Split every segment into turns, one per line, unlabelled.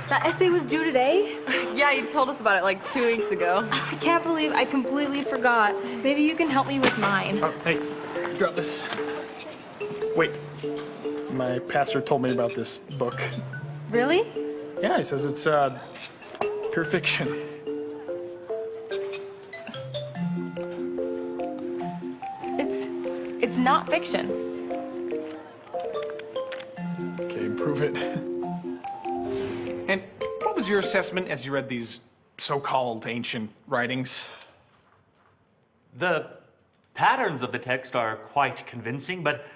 That essay was due today?
Yeah, you told us about it like 2 weeks ago.
I can't believe I completely forgot. Maybe you can help me with mine.
Oh, hey, drop this. Wait, my pastor told me about this book.
Really?
Yeah, he says it's pure fiction.
It's not fiction.
Okay, prove it. And what was your assessment as you read these so-called ancient writings?
The patterns of the text are quite convincing, but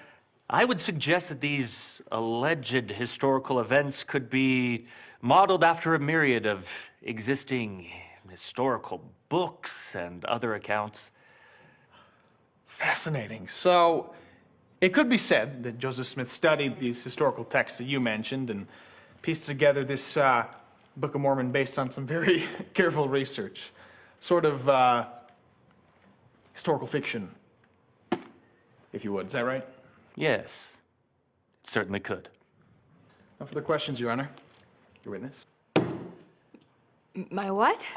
I would suggest that these alleged historical events could be modeled after a myriad of existing historical books and other accounts.
Fascinating. So, it could be said that Joseph Smith studied these historical texts that you mentioned and pieced together this Book of Mormon based on some very careful research. Sort of historical fiction, if you would. Is that right?
Yes, it certainly could.
No further questions, Your Honor. Your witness.
My what?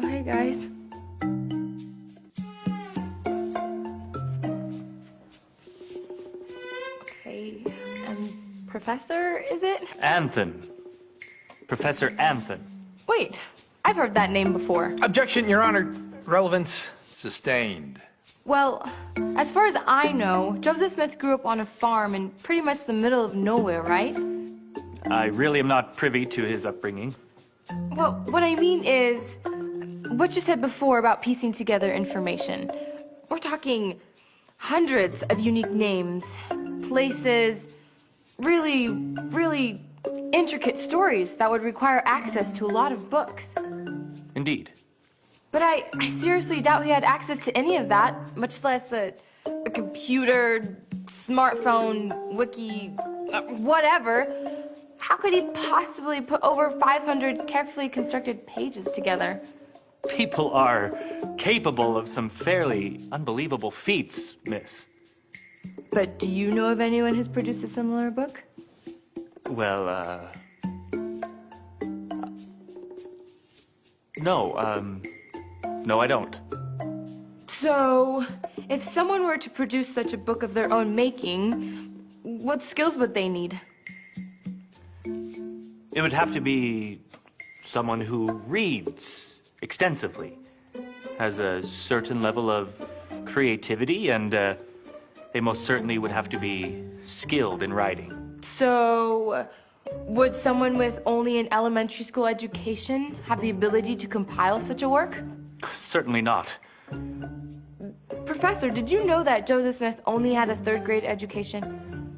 Oh, hey, guys. Okay, and Professor, is it?
Anthem. Professor Anthem.
Wait, I've heard that name before.
Objection, Your Honor. Relevance.
Sustained.
Well, as far as I know, Joseph Smith grew up on a farm in pretty much the middle of nowhere, right?
I really am not privy to his upbringing.
Well, what I mean is, what you said before about piecing together information. We're talking hundreds of unique names, places, really, really intricate stories that would require access to a lot of books.
Indeed.
But I seriously doubt he had access to any of that, much less a computer, smartphone, wiki, whatever. How could he possibly put over 500 carefully constructed pages together?
People are capable of some fairly unbelievable feats, miss.
But do you know of anyone who's produced a similar book?
Well, no, I don't.
So, if someone were to produce such a book of their own making, what skills would they need?
It would have to be someone who reads extensively, has a certain level of creativity, and they most certainly would have to be skilled in writing.
So, would someone with only an elementary school education have the ability to compile such a work?
Certainly not.
Professor, did you know that Joseph Smith only had a third-grade education?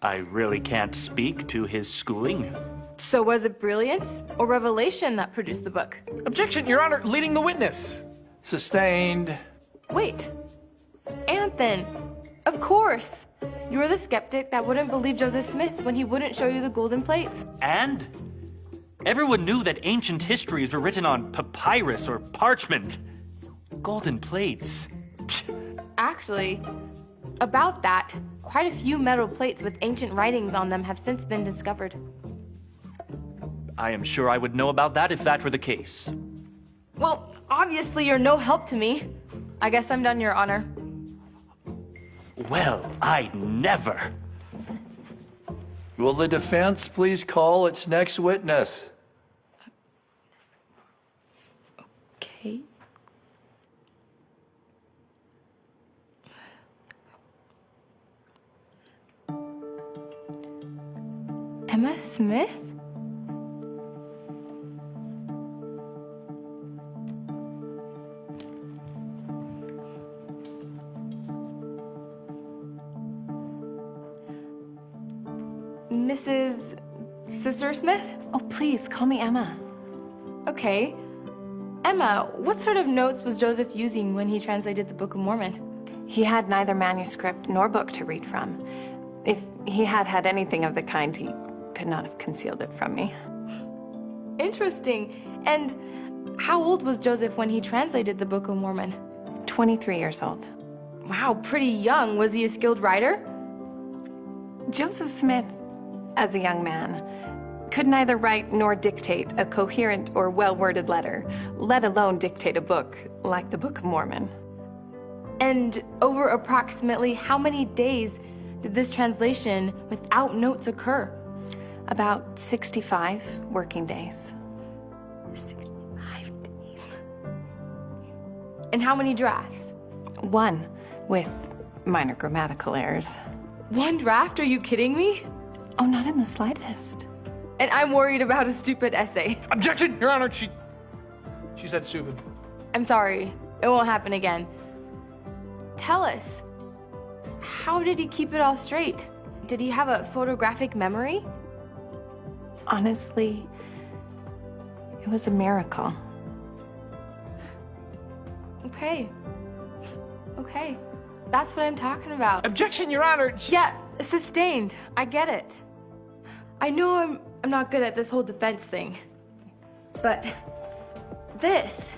I really can't speak to his schooling.
So was it brilliance or revelation that produced the book?
Objection, Your Honor. Leading the witness.
Sustained.
Wait. Anthem. Of course. You're the skeptic that wouldn't believe Joseph Smith when he wouldn't show you the golden plates.
And everyone knew that ancient histories were written on papyrus or parchment. Golden plates.
Actually, about that, quite a few metal plates with ancient writings on them have since been discovered.
I am sure I would know about that if that were the case.
Well, obviously you're no help to me. I guess I'm done, Your Honor.
Well, I never.
Will the defense please call its next witness?
Okay. Emma Smith? Mrs. Sister Smith?
Oh, please, call me Emma.
Okay. Emma, what sort of notes was Joseph using when he translated the Book of Mormon?
He had neither manuscript nor book to read from. If he had had anything of the kind, he could not have concealed it from me.
interesting. And how old was Joseph when he translated the Book of Mormon?
23 years old.
Wow, pretty young. Was he a skilled writer?
Joseph Smith, as a young man, could neither write nor dictate a coherent or well-worded letter, let alone dictate a book like the Book of Mormon.
And over approximately how many days did this translation without notes occur?
About 65 working days.
65 days. And how many drafts?
One, with minor grammatical errors.
One draft? Are you kidding me?
Oh, not in the slightest.
And I'm worried about a stupid essay.
Objection, Your Honor. She said stupid.
I'm sorry. It won't happen again. Tell us, how did he keep it all straight? Did he have a photographic memory?
Honestly, it was a miracle.
Okay. Okay. That's what I'm talking about.
Objection, Your Honor.
Yeah, sustained. I get it. I know I'm not good at this whole defense thing. But this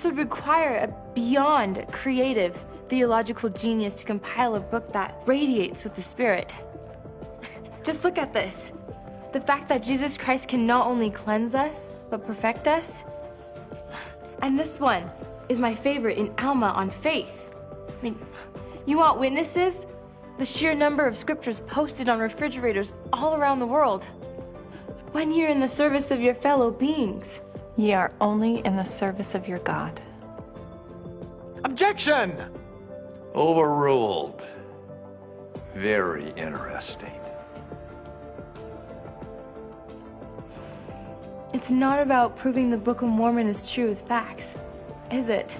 would require a beyond creative theological genius to compile a book that radiates with the Spirit. Just look at this. The fact that Jesus Christ can not only cleanse us, but perfect us. And this one is my favorite in Alma on faith. I mean, you want witnesses? The sheer number of scriptures posted on refrigerators all around the world. When you're in the service of your fellow beings.
Ye are only in the service of your God.
Objection!
Overruled. Very interesting.
It's not about proving the Book of Mormon is true with facts, is it?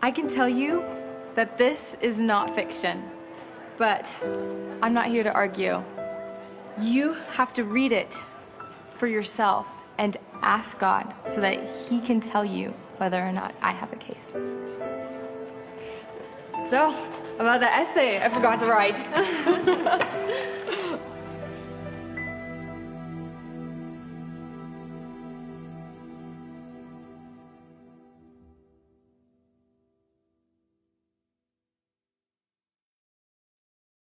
I can tell you that this is not fiction, but I'm not here to argue. You have to read it for yourself and ask God so that He can tell you whether or not I have a case. So, about the essay I forgot to write.